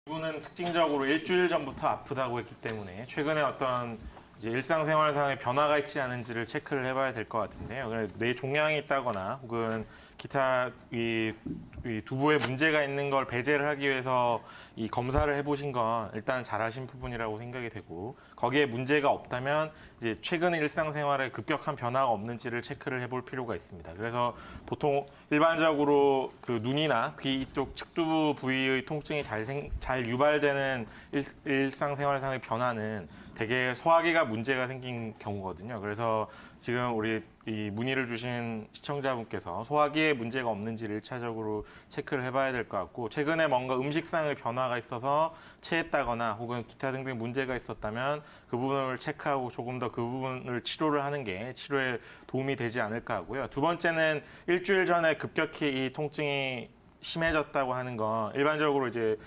이분은 특징적으로 일주일 전부터 아프다고 했기 때문에 최근에 어떤 이제 일상생활상의 변화가 있지 않은지를 체크를 해봐야 될 것 같은데요. 그래, 뇌 종양이 있다거나 혹은 기타 이 두부에 문제가 있는 걸 배제를 하기 위해서 이 검사를 해보신 건 일단 잘하신 부분이라고 생각이 되고, 거기에 문제가 없다면 이제 최근 일상생활에 급격한 변화가 없는지를 체크를 해볼 필요가 있습니다. 그래서 보통 일반적으로 그 눈이나 귀 이쪽 측두부 부위의 통증이 잘 유발되는 일상생활상의 변화는 대개 소화기가 문제가 생긴 경우거든요. 그래서 지금 우리 이 문의를 주신 시청자분께서 소화기에 문제가 없는지를 1차적으로 체크를 해봐야 될 것 같고, 최근에 뭔가 음식상의 변화가 있어서 체했다거나 혹은 기타 등등 문제가 있었다면 그 부분을 체크하고 조금 더 그 부분을 치료를 하는 게 치료에 도움이 되지 않을까 하고요. 두 번째는 일주일 전에 급격히 이 통증이 심해졌다고 하는 건 일반적으로 이제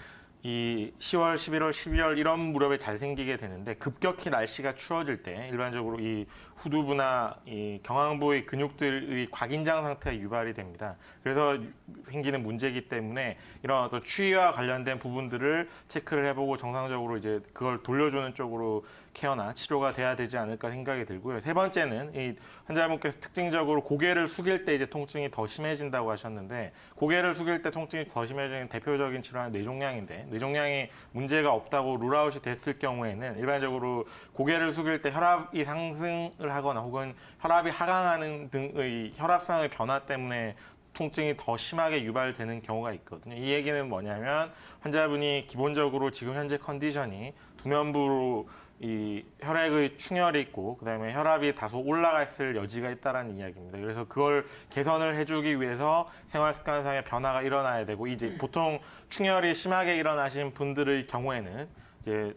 이 10월, 11월, 12월 이런 무렵에 잘 생기게 되는데, 급격히 날씨가 추워질 때 일반적으로 이 후두부나 이 경황부의 근육들의 과긴장 상태가 유발이 됩니다. 그래서 생기는 문제이기 때문에 이런 어떤 추위와 관련된 부분들을 체크를 해보고 정상적으로 이제 그걸 돌려주는 쪽으로 케어나 치료가 돼야 되지 않을까 생각이 들고요. 세 번째는 이 환자분께서 특징적으로 고개를 숙일 때 이제 통증이 더 심해진다고 하셨는데, 고개를 숙일 때 통증이 더 심해지는 대표적인 질환은 뇌종양인데, 뇌종양이 문제가 없다고 룰아웃이 됐을 경우에는 일반적으로 고개를 숙일 때 혈압이 상승을 하거나 혹은 혈압이 하강하는 등의 혈압상의 변화 때문에 통증이 더 심하게 유발되는 경우가 있거든요. 이 얘기는 뭐냐면 환자분이 기본적으로 지금 현재 컨디션이 두면부로 이 혈액의 충혈이 있고 그다음에 혈압이 다소 올라갔을 여지가 있다라는 이야기입니다. 그래서 그걸 개선을 해주기 위해서 생활 습관상의 변화가 일어나야 되고, 이제 보통 충혈이 심하게 일어나신 분들의 경우에는 이제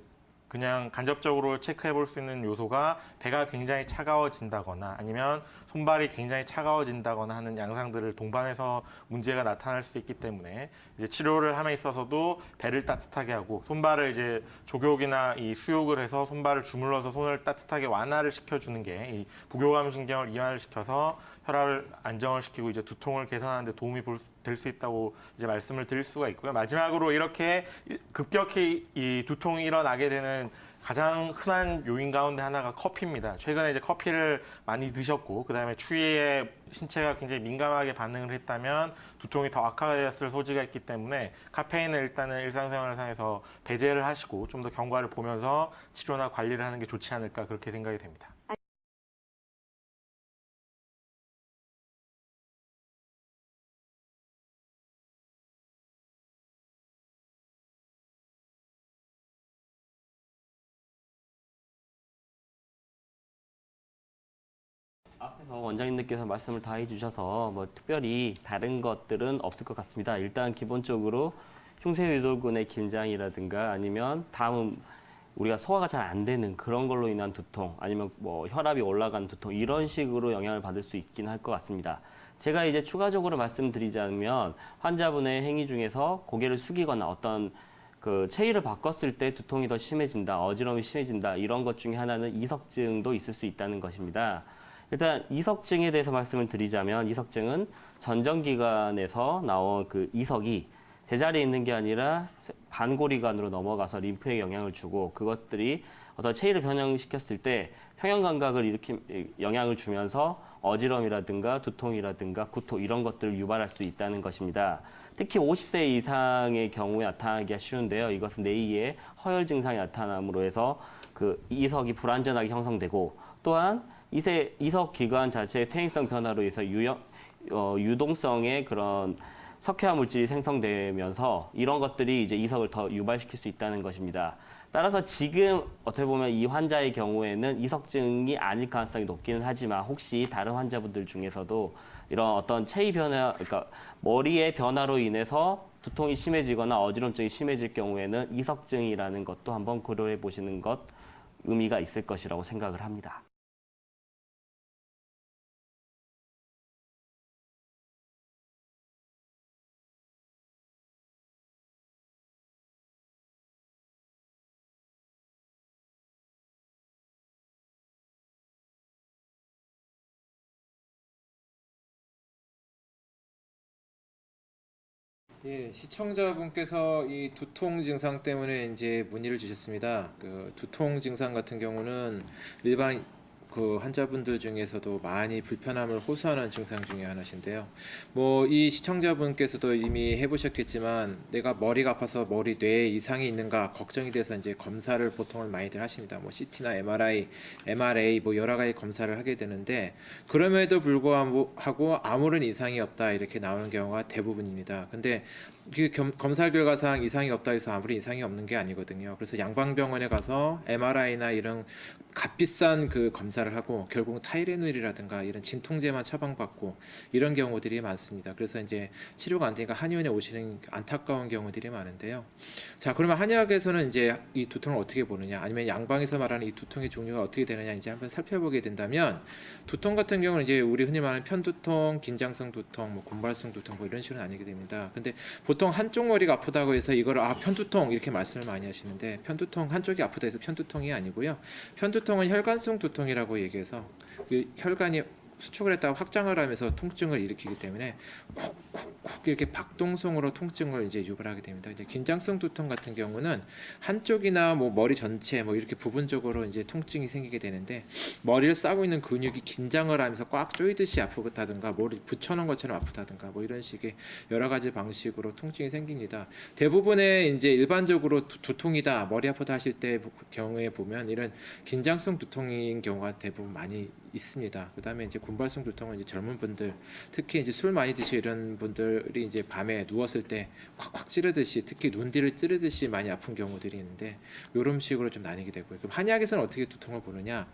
그냥 간접적으로 체크해 볼 수 있는 요소가 배가 굉장히 차가워진다거나 아니면 손발이 굉장히 차가워진다거나 하는 양상들을 동반해서 문제가 나타날 수 있기 때문에 이제 치료를 함에 있어서도 배를 따뜻하게 하고 손발을 이제 족욕이나 이 수욕을 해서 손발을 주물러서 손을 따뜻하게 완화를 시켜주는 게 이 부교감 신경을 이완을 시켜서 혈압을 안정을 시키고 이제 두통을 개선하는 데 도움이 될 수 있다고 이제 말씀을 드릴 수가 있고요. 마지막으로 이렇게 급격히 이 두통이 일어나게 되는 가장 흔한 요인 가운데 하나가 커피입니다. 최근에 이제 커피를 많이 드셨고 그다음에 추위에 신체가 굉장히 민감하게 반응을 했다면 두통이 더 악화되었을 소지가 있기 때문에 카페인을 일단은 일상생활상에서 배제를 하시고 좀 더 경과를 보면서 치료나 관리를 하는 게 좋지 않을까 그렇게 생각이 됩니다. 앞에서 원장님들께서 말씀을 다 해주셔서 뭐 특별히 다른 것들은 없을 것 같습니다. 일단 기본적으로 흉쇄유돌근의 긴장이라든가 아니면 다음 우리가 소화가 잘 안 되는 그런 걸로 인한 두통 아니면 뭐 혈압이 올라간 두통 이런 식으로 영향을 받을 수 있긴 할 것 같습니다. 제가 이제 추가적으로 말씀드리자면 환자분의 행위 중에서 고개를 숙이거나 어떤 그 체위를 바꿨을 때 두통이 더 심해진다, 어지러움이 심해진다 이런 것 중에 하나는 이석증도 있을 수 있다는 것입니다. 일단 이석증에 대해서 말씀을 드리자면 이석증은 전정기관에서 나온 그 이석이 제자리에 있는 게 아니라 반고리관으로 넘어가서 림프에 영향을 주고 그것들이 어떤 체위를 변형시켰을 때 평형 감각을 영향을 주면서 어지럼이라든가 두통이라든가 구토 이런 것들을 유발할 수 있다는 것입니다. 특히 50세 이상의 경우에 나타나기 쉬운데요. 이것은 뇌의 허혈 증상이 나타남으로 해서 그 이석이 불완전하게 형성되고 또한 이석 기관 자체의 퇴행성 변화로 해서 유동성의 그런 석회화 물질이 생성되면서 이런 것들이 이제 이석을 더 유발시킬 수 있다는 것입니다. 따라서 지금 어떻게 보면 이 환자의 경우에는 이석증이 아닐 가능성이 높기는 하지만 혹시 다른 환자분들 중에서도 이런 어떤 체위 변화, 그러니까 머리의 변화로 인해서 두통이 심해지거나 어지럼증이 심해질 경우에는 이석증이라는 것도 한번 고려해 보시는 것 의미가 있을 것이라고 생각을 합니다. 예, 시청자분께서 이 두통 증상 때문에 이제 문의를 주셨습니다. 그 두통 증상 같은 경우는 일반 그 환자분들 중에서도 많이 불편함을 호소하는 증상 중에 하나신데요. 뭐 이 시청자분께서도 이미 해보셨겠지만 내가 머리가 아파서 머리 뇌에 이상이 있는가 걱정이 돼서 이제 검사를 보통은 많이들 하십니다. 뭐 CT나 MRI 뭐 여러 가지 검사를 하게 되는데 그럼에도 불구하고 아무런 이상이 없다 이렇게 나오는 경우가 대부분입니다. 근데 그 검사 결과상 이상이 없다 해서 아무리 이상이 없는 게 아니거든요. 그래서 양방병원에 가서 MRI나 이런 값비싼 그 검사를 하고 결국 타이레놀이라든가 이런 진통제만 처방받고 이런 경우들이 많습니다. 그래서 이제 치료가 안 되니까 한의원에 오시는 안타까운 경우들이 많은데요. 자, 그러면 한의학에서는 이제 이 두통을 어떻게 보느냐, 아니면 양방에서 말하는 이 두통의 종류가 어떻게 되느냐 이제 한번 살펴보게 된다면 두통 같은 경우는 이제 우리 흔히 말하는 편두통, 긴장성 두통, 뭐 군발성 두통 뭐 이런 식으로 나뉘게 됩니다. 근데 보통 한쪽 머리가 아프다고 해서 이거를 편두통 이렇게 말씀을 많이 하시는데 편두통 한쪽이 아프다 해서 편두통이 아니고요. 편두통은 혈관성 두통이라고 얘기해서 그 혈관이 수축을 했다가 확장을 하면서 통증을 일으키기 때문에 콕콕콕 이렇게 박동성으로 통증을 이제 유발하게 됩니다. 이제 긴장성 두통 같은 경우는 한쪽이나 뭐 머리 전체 뭐 이렇게 부분적으로 이제 통증이 생기게 되는데 머리를 싸고 있는 근육이 긴장을 하면서 꽉 조이듯이 아프다든가 머리 붙여놓은 것처럼 아프다든가 뭐 이런 식의 여러 가지 방식으로 통증이 생깁니다. 대부분의 이제 일반적으로 두통이다 머리 아프다 하실 때 경우에 보면 이런 긴장성 두통인 경우가 대부분 많이 있습니다. 그다음에 이제 군발성 두통은 이제 젊은 분들 특히 이제 술 많이 드시 이런 분들이 이제 밤에 누웠을 때 콱콱 찌르듯이 특히 눈 뒤를 찌르듯이 많이 아픈 경우들이 있는데 이런 식으로 좀 나뉘게 되고요. 그럼 한의학에서는 어떻게 두통을 보느냐?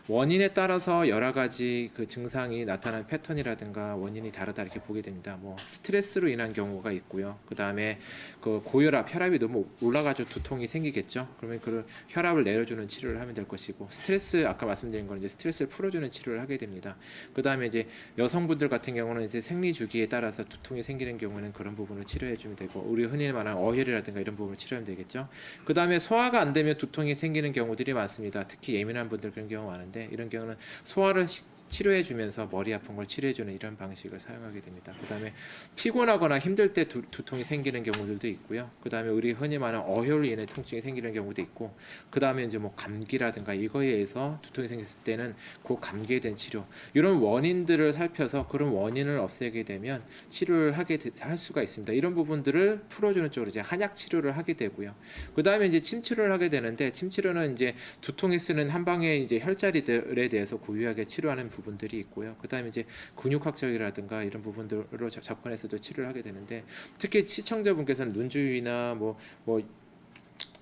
원인에 따라서 여러 가지 그 증상이 나타나는 패턴이라든가 원인이 다르다 이렇게 보게 됩니다. 뭐 스트레스로 인한 경우가 있고요. 그다음에 그 고혈압, 혈압이 너무 올라가지고 두통이 생기겠죠. 그러면 그 혈압을 내려주는 치료를 하면 될 것이고 스트레스 아까 말씀드린 건 이제 스트레스를 풀어주는 치료를 하게 됩니다. 그 다음에 이제 여성분들 같은 경우는 이제 생리 주기에 따라서 두통이 생기는 경우는 그런 부분을 치료해 주면 되고 우리 흔히 말하는 어혈이라든가 이런 부분을 치료하면 되겠죠. 그 다음에 소화가 안 되면 두통이 생기는 경우들이 많습니다. 특히 예민한 분들 그런 경우 많은데 이런 경우는 소화를 치료해 주면서 머리 아픈 걸 치료해 주는 이런 방식을 사용하게 됩니다. 그다음에 피곤하거나 힘들 때 두통이 생기는 경우들도 있고요. 그다음에 우리 흔히 말하는 어혈로 인해 통증이 생기는 경우도 있고 그다음에 이제 뭐 감기라든가 이거에 의해서 두통이 생겼을 때는 그 감기에 대한 치료 이런 원인들을 살펴서 그런 원인을 없애게 되면 치료를 할 수가 있습니다. 이런 부분들을 풀어주는 쪽으로 이제 한약 치료를 하게 되고요. 그다음에 이제 침 치료를 하게 되는데 침 치료는 이제 두통에 쓰는 한방의 이제 혈자리들에 대해서 구유하게 치료하는 부분들이 있고요. 그다음에 이제 근육학적이라든가 이런 부분들로 접근해서도 치료를 하게 되는데 특히 시청자분께서는 눈주위나 뭐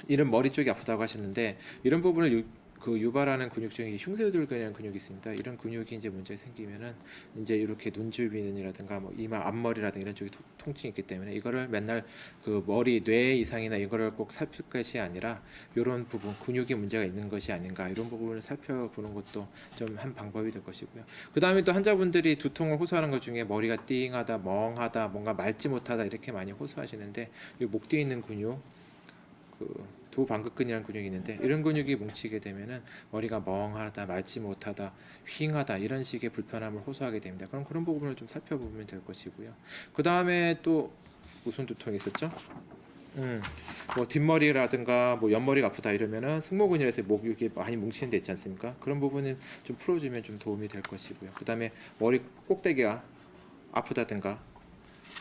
이런 머리 쪽이 아프다고 하셨는데 이런 부분을 유발하는 근육 중에 흉쇄유돌근이라는 근육이 있습니다. 이런 근육이 이제 문제가 생기면은 이제 이렇게 눈주변이라든가 뭐 이마 앞머리라든가 이런 쪽이 통증이 있기 때문에 이거를 맨날 그 머리 뇌 이상이나 이거를 꼭 살필 것이 아니라 이런 부분 근육에 문제가 있는 것이 아닌가 이런 부분을 살펴보는 것도 좀 한 방법이 될 것이고요. 그 다음에 또 환자분들이 두통을 호소하는 것 중에 머리가 띵하다, 멍하다, 뭔가 맑지 못하다 이렇게 많이 호소하시는데 이 목 뒤에 있는 근육 그 두 방긋근이라는 근육이 있는데 이런 근육이 뭉치게 되면은 머리가 멍하다, 맑지 못하다, 휑하다 이런 식의 불편함을 호소하게 됩니다. 그럼 그런 부분을 좀 살펴보면 될 것이고요. 그 다음에 또 무슨 두통이 있었죠? 뭐 뒷머리라든가 뭐 옆머리가 아프다 이러면은 승모근이라서 목 이렇게 많이 뭉치는 데 있지 않습니까? 그런 부분은 좀 풀어주면 좀 도움이 될 것이고요. 그 다음에 머리 꼭대기가 아프다든가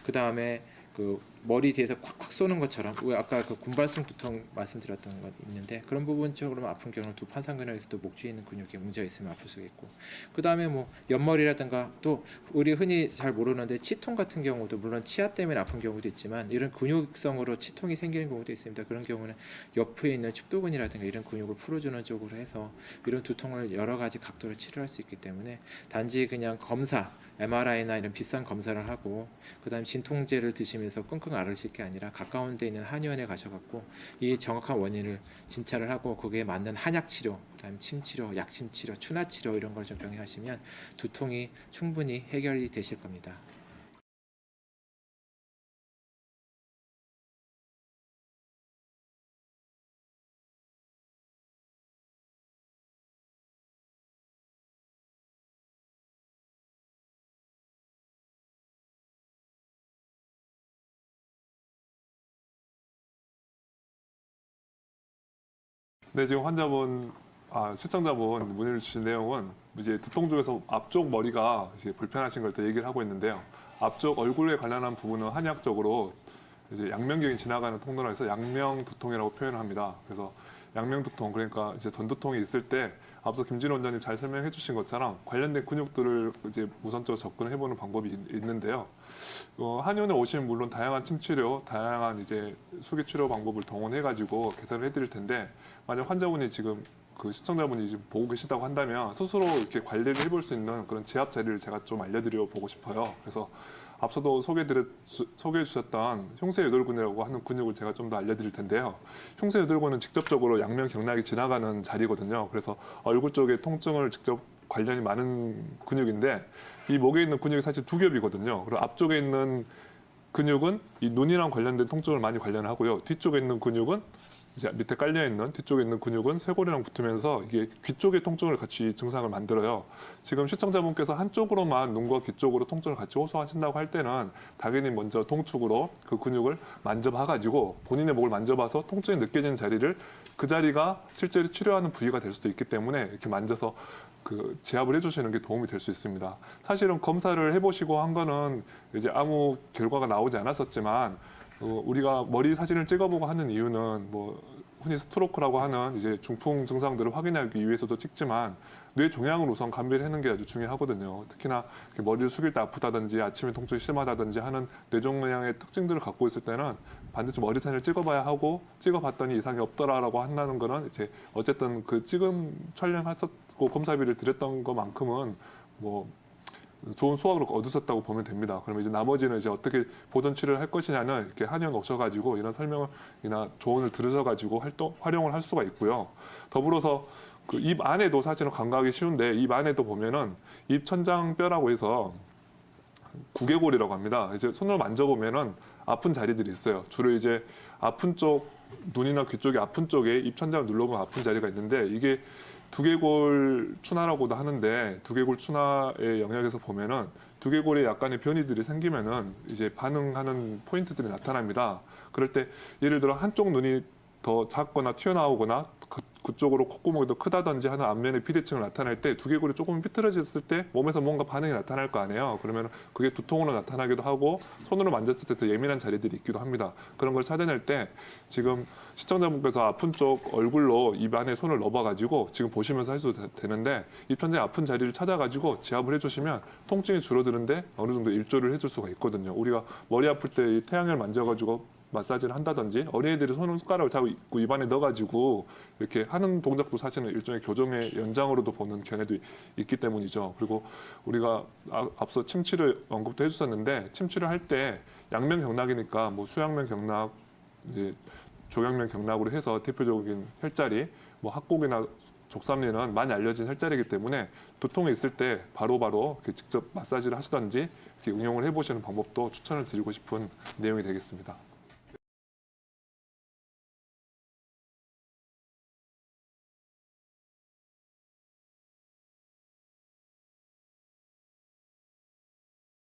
그 다음에 그 머리 뒤에서 콱콱 쏘는 것처럼 왜 아까 그 군발성 두통 말씀드렸던 것 있는데 그런 부분적으로 아픈 경우는 두 판상근육에서도 목 뒤에 있는 근육에 문제가 있으면 아플 수 있고 그 다음에 뭐 옆머리라든가 또 우리 흔히 잘 모르는데 치통 같은 경우도 물론 치아 때문에 아픈 경우도 있지만 이런 근육성으로 치통이 생기는 경우도 있습니다. 그런 경우는 옆에 있는 축도근이라든가 이런 근육을 풀어주는 쪽으로 해서 이런 두통을 여러 가지 각도로 치료할 수 있기 때문에 단지 그냥 검사 MRI나 이런 비싼 검사를 하고 그다음 진통제를 드시면서 끙끙 앓으실 게 아니라 가까운 데 있는 한의원에 가셔갖고 이 정확한 원인을 진찰을 하고 거기에 맞는 한약 치료, 그다음 침 치료, 약침 치료, 추나 치료 이런 걸 좀 병행하시면 두통이 충분히 해결이 되실 겁니다. 네, 지금 시청자분 문의를 주신 내용은 이제 두통 중에서 앞쪽 머리가 이제 불편하신 걸 또 얘기를 하고 있는데요. 앞쪽 얼굴에 관련한 부분은 한의학적으로 이제 양면경이 지나가는 통로라 해서 양명 두통이라고 표현을 합니다. 그래서 양명 두통, 그러니까 이제 전두통이 있을 때 앞서 김진호 원장님 잘 설명해 주신 것처럼 관련된 근육들을 이제 우선적으로 접근해 보는 방법이 있는데요. 한의원에 오시면 물론 다양한 침치료, 다양한 이제 수기 치료 방법을 동원해 가지고 개선을 해드릴 텐데, 만약 환자분이 지금 그 시청자분이 지금 보고 계시다고 한다면 스스로 이렇게 관리를 해볼 수 있는 그런 제압 자리를 제가 좀 알려드려 보고 싶어요. 그래서 앞서도 소개해 주셨던 흉쇄유돌근이라고 하는 근육을 제가 좀 더 알려드릴 텐데요. 흉쇄유돌근은 직접적으로 양면 경락이 지나가는 자리거든요. 그래서 얼굴 쪽에 통증을 직접 관련이 많은 근육인데, 이 목에 있는 근육이 사실 두 겹이거든요. 그리고 앞쪽에 있는 근육은 이 눈이랑 관련된 통증을 많이 관련하고요. 뒤쪽에 있는 근육은 이제 밑에 깔려 있는 뒤쪽에 있는 근육은 쇄골이랑 붙으면서 이게 귀 쪽의 통증을 같이 증상을 만들어요. 지금 시청자분께서 한쪽으로만 눈과 귀 쪽으로 통증을 같이 호소하신다고 할 때는 당연히 먼저 동축으로 그 근육을 만져봐가지고 본인의 목을 만져봐서 통증이 느껴지는 자리를, 그 자리가 실제로 치료하는 부위가 될 수도 있기 때문에 이렇게 만져서 그 제압을 해주시는 게 도움이 될 수 있습니다. 사실은 검사를 해보시고 한 거는 이제 아무 결과가 나오지 않았었지만, 우리가 머리 사진을 찍어보고 하는 이유는 뭐 흔히 스트로크라고 하는 이제 중풍 증상들을 확인하기 위해서도 찍지만, 뇌 종양을 우선 감별하는 게 아주 중요하거든요. 특히나 이렇게 머리를 숙일 때 아프다든지 아침에 통증이 심하다든지 하는 뇌 종양의 특징들을 갖고 있을 때는 반드시 머리 사진을 찍어봐야 하고, 찍어봤더니 이상이 없더라라고 한다는 거는 이제 어쨌든 그 찍음 촬영했었고 검사비를 드렸던 것만큼은 뭐 좋은 수확을 얻으셨다고 보면 됩니다. 그러면 이제 나머지는 이제 어떻게 보존 치료를 할 것이냐는 이렇게 한의원 오셔가지고 이런 설명이나 조언을 들으셔가지고 활용을 할 수가 있고요. 더불어서 그 입 안에도 사실은 감각이 쉬운데, 입 안에도 보면은 입 천장뼈라고 해서 구개골이라고 합니다. 이제 손으로 만져보면은 아픈 자리들이 있어요. 주로 이제 아픈 쪽, 눈이나 귀 쪽이 아픈 쪽에 입 천장을 눌러보면 아픈 자리가 있는데, 이게 두개골 추나라고도 하는데, 두개골 추나의 영역에서 보면은 두개골에 약간의 변이들이 생기면은 이제 반응하는 포인트들이 나타납니다. 그럴 때 예를 들어 한쪽 눈이 더 작거나 튀어나오거나 그쪽으로 콧구멍이 더 크다든지 하는 안면의 비대칭을 나타낼 때, 두개골이 조금 삐뚤어졌을 때 몸에서 뭔가 반응이 나타날 거 아니에요. 그러면 그게 두통으로 나타나기도 하고, 손으로 만졌을 때 더 예민한 자리들이 있기도 합니다. 그런 걸 찾아낼 때 지금 시청자분께서 아픈 쪽 얼굴로 입 안에 손을 넣어가지고 지금 보시면서 하셔도 되는데, 입 천장에 아픈 자리를 찾아가지고 제압을 해주시면 통증이 줄어드는데 어느 정도 일조를 해줄 수가 있거든요. 우리가 머리 아플 때 이 태양열 만져가지고 마사지를 한다든지, 어린애들이 손가락을 잡고 입안에 넣어가지고 이렇게 하는 동작도 사실은 일종의 교정의 연장으로도 보는 견해도 있기 때문이죠. 그리고 우리가 앞서 침치료 언급도 해주셨는데, 침치료 할 때 양면 경락이니까 뭐 수양면 경락, 이제 조경면 경락으로 해서 대표적인 혈자리, 뭐 합곡이나 족삼리는 많이 알려진 혈자리이기 때문에 두통이 있을 때 바로바로 직접 마사지를 하시던지 이렇게 응용을 해보시는 방법도 추천을 드리고 싶은 내용이 되겠습니다.